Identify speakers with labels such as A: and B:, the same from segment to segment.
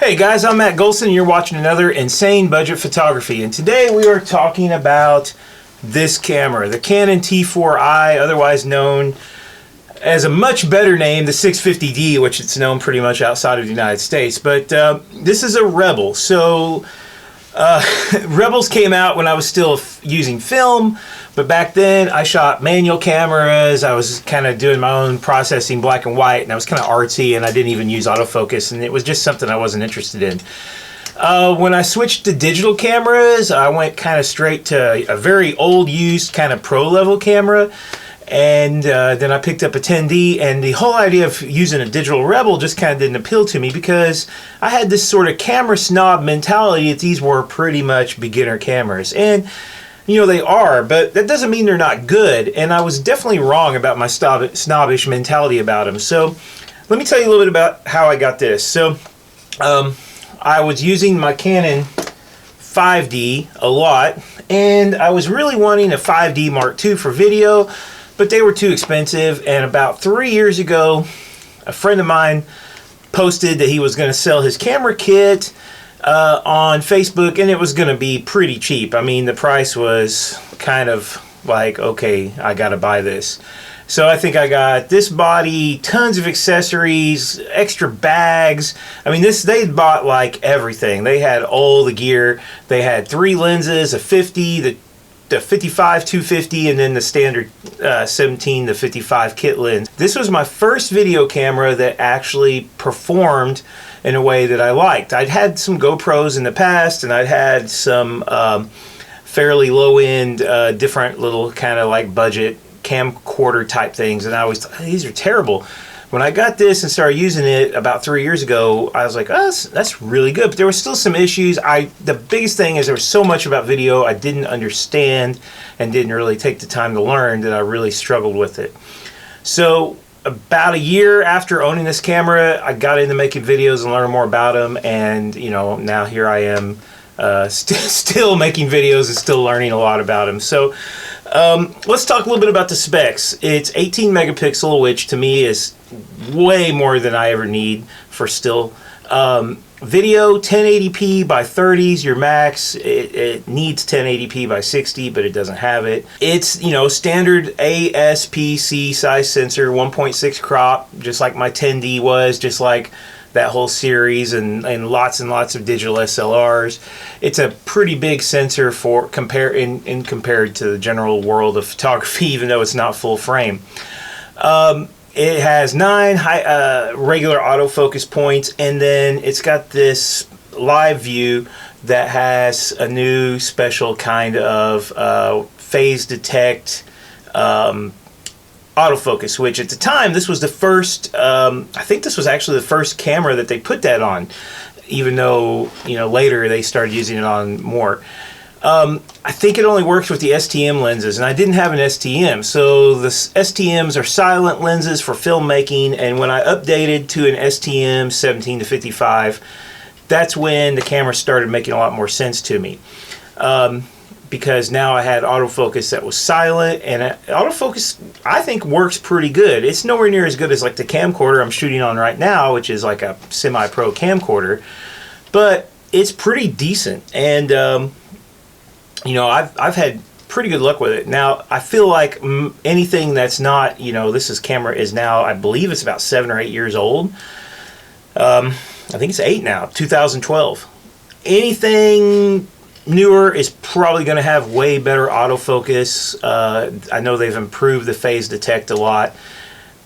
A: Hey guys, I'm Matt Golson and you're watching another Insane Budget Photography, and today we are talking about this camera, the Canon T4i, otherwise known as a much better name, the 650D, which it's known pretty much outside of the United States. But this is a Rebel. So Rebels came out when I was still using film, but back then I shot manual cameras. I was kind of doing my own processing, black and white, and I was kind of artsy, and I didn't even use autofocus, and it was just something I wasn't interested in. When I switched to digital cameras, I went kind of straight to a very old used kind of pro level camera, and then I picked up a 10D, and the whole idea of using a digital Rebel just kind of didn't appeal to me because I had this sort of camera snob mentality that these were pretty much beginner cameras. And you know, they are, but that doesn't mean they're not good, and I was definitely wrong about my snobbish mentality about them. So let me tell you a little bit about how I got this. So I was using my Canon 5D a lot, and I was really wanting a 5D Mark II for video, but they were too expensive. And about 3 years ago, a friend of mine posted that he was going to sell his camera kit on Facebook, and it was going to be pretty cheap. I mean, the price was kind of like, okay, I got to buy this. So I think I got this body, tons of accessories, extra bags. I mean, they bought like everything. They had all the gear. They had 3 lenses, a 50, the 55 250, and then the standard 17 to 55 kit lens. This was my first video camera that actually performed in a way that I liked. I'd had some GoPros in the past, and I'd had some fairly low-end, different little kind of like budget camcorder type things, and I always thought, these are terrible. When I got this and started using it about 3 years ago, I was like, oh, that's really good. But there were still some issues. The biggest thing is there was so much about video I didn't understand and didn't really take the time to learn that I really struggled with it. So about a year after owning this camera, I got into making videos and learning more about them, and you know, now here I am still making videos and still learning a lot about them. So let's talk a little bit about the specs. It's 18 megapixel, which to me is way more than I ever need for still. Video 1080p by 30 is your max. It needs 1080p by 60, but it doesn't have it. It's, you know, standard ASPC size sensor, 1.6 crop, just like my 10D was, just like that whole series, and lots of digital SLRs. It's a pretty big sensor for compared to the general world of photography, even though it's not full frame. It has 9 regular autofocus points, and then it's got this live view that has a new special kind of phase detect autofocus, which at the time, this was the first, I think this was actually the first camera that they put that on, even though, you know, later they started using it on more. I think it only works with the STM lenses, and I didn't have an STM, so the STMs are silent lenses for filmmaking, and when I updated to an STM 17 to 55, that's when the camera started making a lot more sense to me. Because now I had autofocus that was silent, and autofocus I think works pretty good. It's nowhere near as good as like the camcorder I'm shooting on right now, which is like a semi-pro camcorder, but it's pretty decent, and you know, I've had pretty good luck with it. Now I feel like anything that's not, you know, this camera is now, I believe it's about 7 or 8 years old. I think it's 8 now, 2012. Anything newer is probably going to have way better autofocus. I know they've improved the phase detect a lot,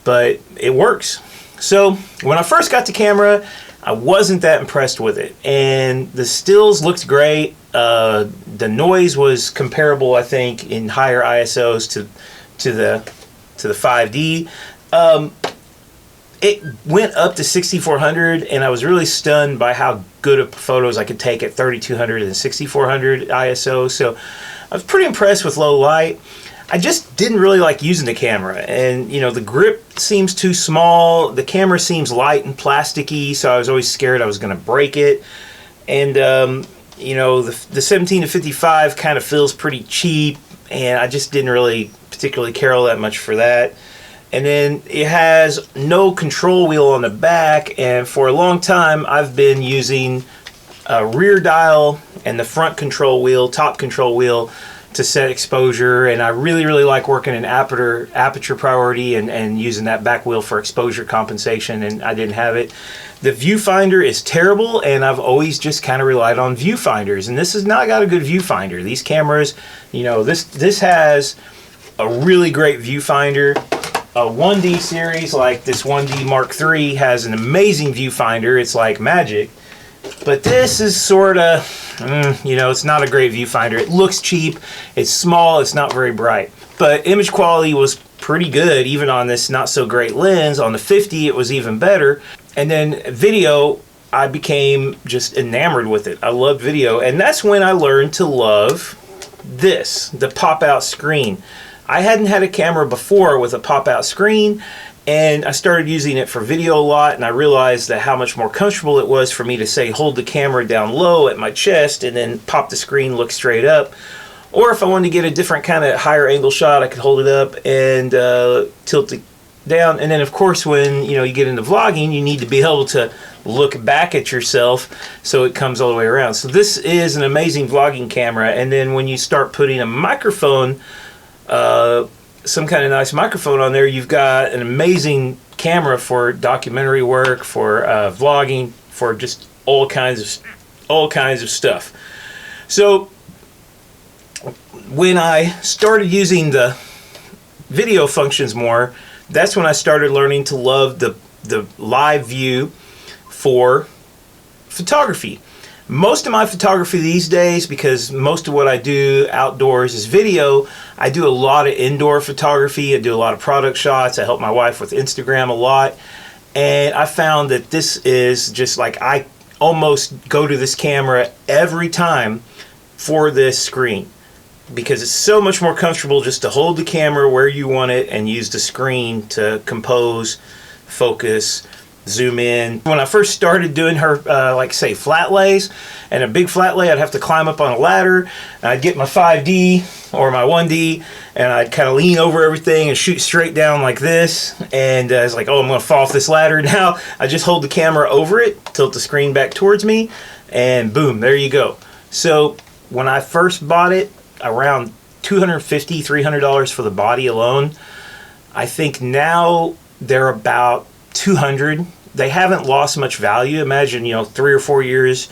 A: but it works. So when I first got the camera, I wasn't that impressed with it, and the stills looked great. The noise was comparable, I think, in higher ISOs to the 5D. It went up to 6400, and I was really stunned by how good of photos I could take at 3200 and 6400 ISO. So I was pretty impressed with low light. I just didn't really like using the camera, and you know, the grip seems too small. The camera seems light and plasticky, so I was always scared I was going to break it. And you know, the 17 to 55 kind of feels pretty cheap, and I just didn't really particularly care all that much for that. and then it has no control wheel on the back, and for a long time I've been using a rear dial and the front control wheel, top control wheel, to set exposure, and I really like working in aperture priority and using that back wheel for exposure compensation, and I didn't have it. The viewfinder is terrible, and I've always just kind of relied on viewfinders, and this has not got a good viewfinder. These cameras, you know, this has a really great viewfinder. A 1D series like this 1D Mark III has an amazing viewfinder. It's like magic. But this is sort of, you know, it's not a great viewfinder. It looks cheap, it's small, it's not very bright. But image quality was pretty good, even on this not so great lens. On the 50, it was even better. And then video, I became just enamored with it. I love video, and that's when I learned to love this, the pop-out screen. I hadn't had a camera before with a pop-out screen, and I started using it for video a lot, and I realized that how much more comfortable it was for me to, say, hold the camera down low at my chest and then pop the screen, look straight up. Or if I wanted to get a different kind of higher angle shot, I could hold it up and tilt it down. And then of course when you get into vlogging, you need to be able to look back at yourself so it comes all the way around. So this is an amazing vlogging camera. And then when you start putting a microphone, some kind of nice microphone on there, you've got an amazing camera for documentary work, for vlogging, for just all kinds of stuff. So when I started using the video functions more, that's when I started learning to love the live view for photography. Most of my photography these days, because most of what I do outdoors is video, I do a lot of indoor photography. I do a lot of product shots. I help my wife with Instagram a lot. And I found that this is just like, I almost go to this camera every time for this screen, because it's so much more comfortable just to hold the camera where you want it and use the screen to compose, focus, zoom in. When I first started doing her, like say flat lays, and a big flat lay, I'd have to climb up on a ladder, and I'd get my 5D or my 1D, and I'd kind of lean over everything and shoot straight down like this, and it's like, oh, I'm going to fall off this ladder. Now I just hold the camera over it, tilt the screen back towards me, and boom, there you go. So when I first bought it, around $250, $300 for the body alone. I think now they're about $200. They haven't lost much value. Imagine, 3 or 4 years,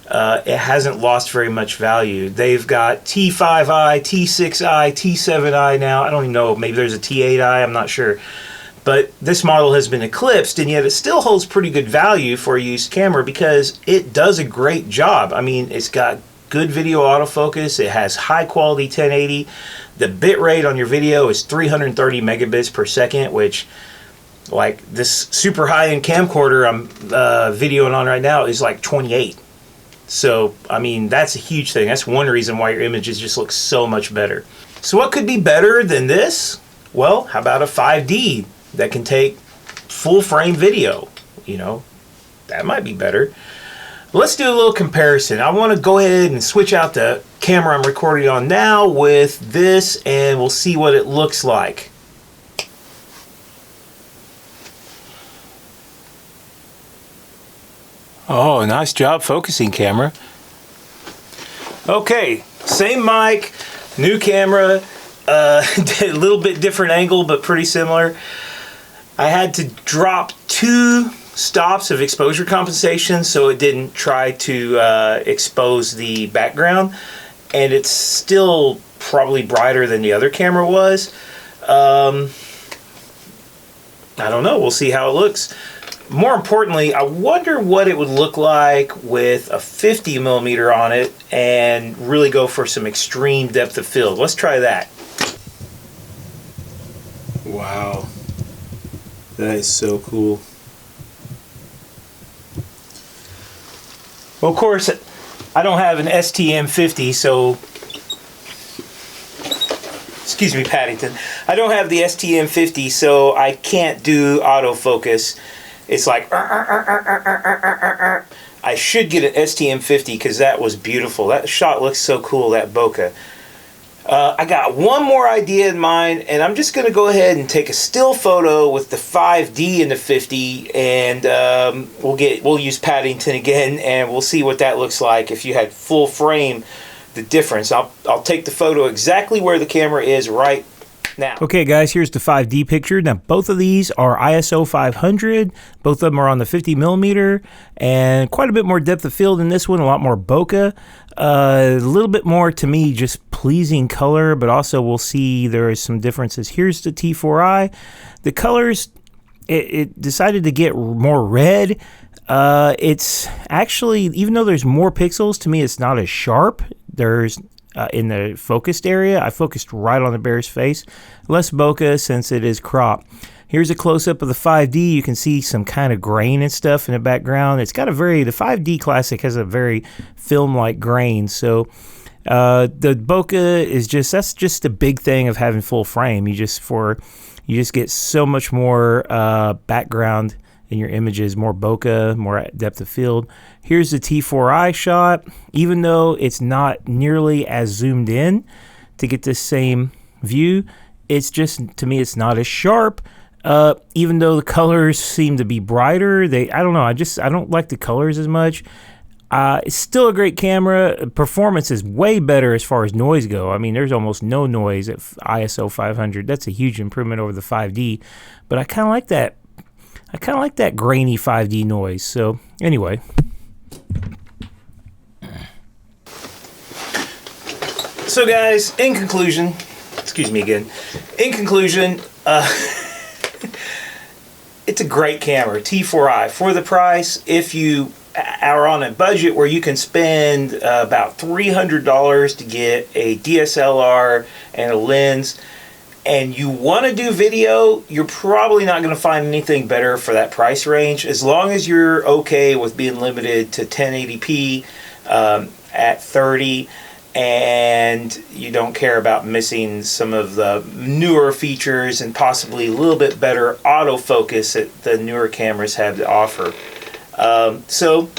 A: it hasn't lost very much value. They've got T5i, T6i, T7i now. I don't even know, maybe there's a T8i, I'm not sure. But this model has been eclipsed, and yet it still holds pretty good value for a used camera because it does a great job. I mean, it's got good video autofocus. It has high quality 1080. The bit rate on your video is 330 megabits per second, which, like this super high-end camcorder I'm videoing on right now, is like 28. So, I mean, that's a huge thing. That's one reason why your images just look so much better. So what could be better than this? Well, how about a 5D that can take full frame video? That might be better. Let's do a little comparison. I want to go ahead and switch out the camera I'm recording on now with this, and we'll see what it looks like. Oh, nice job focusing, camera. Okay, same mic, new camera, a little bit different angle, but pretty similar. I had to drop 2 stops of exposure compensation so it didn't try to expose the background, and it's still probably brighter than the other camera was. I don't know, we'll see how it looks. More importantly, I wonder what it would look like with a 50mm on it and really go for some extreme depth of field. Let's try that. Wow, that is so cool. Well, of course, I don't have an STM50, so, excuse me, Paddington. I don't have the STM50, so I can't do autofocus. It's like, I should get an STM50 because that was beautiful. That shot looks so cool, that bokeh. I got one more idea in mind, and I'm just going to go ahead and take a still photo with the 5D and the 50, and we'll use Paddington again, and we'll see what that looks like if you had full frame, the difference. I'll take the photo exactly where the camera is right now. Okay guys, here's the 5D picture. Now both of these are ISO 500. Both of them are on the 50mm, and quite a bit more depth of field in this one, a lot more bokeh. A little bit more, to me, just pleasing color, but also we'll see there is some differences. Here's the T4i. The colors, it decided to get more red. It's actually, even though there's more pixels, to me it's not as sharp. There's in the focused area, I focused right on the bear's face. Less bokeh since it is cropped. Here's a close-up of the 5D. You can see some kind of grain and stuff in the background. It's got a very, the 5D Classic has a very film-like grain. So the bokeh is just, that's just the big thing of having full frame. You just get so much more background in your images, more bokeh, more depth of field. Here's the T4i shot. Even though it's not nearly as zoomed in to get this same view, it's just, to me, it's not as sharp. Even though the colors seem to be brighter, I don't know, I don't like the colors as much. It's still a great camera. Performance is way better as far as noise go. I mean, there's almost no noise at ISO 500. That's a huge improvement over the 5D. But I kind of like that. I kind of like that grainy 5D noise. So anyway. So guys, in conclusion, excuse me again. In conclusion, it's a great camera, T4i. For the price, if you are on a budget where you can spend about $300 to get a DSLR and a lens, and you want to do video, you're probably not going to find anything better for that price range, as long as you're okay with being limited to 1080p at 30, and you don't care about missing some of the newer features and possibly a little bit better autofocus that the newer cameras have to offer. So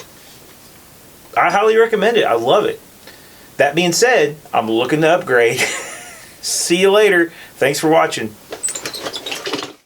A: I highly recommend it. I love it. That being said, I'm looking to upgrade. See you later. Thanks for watching.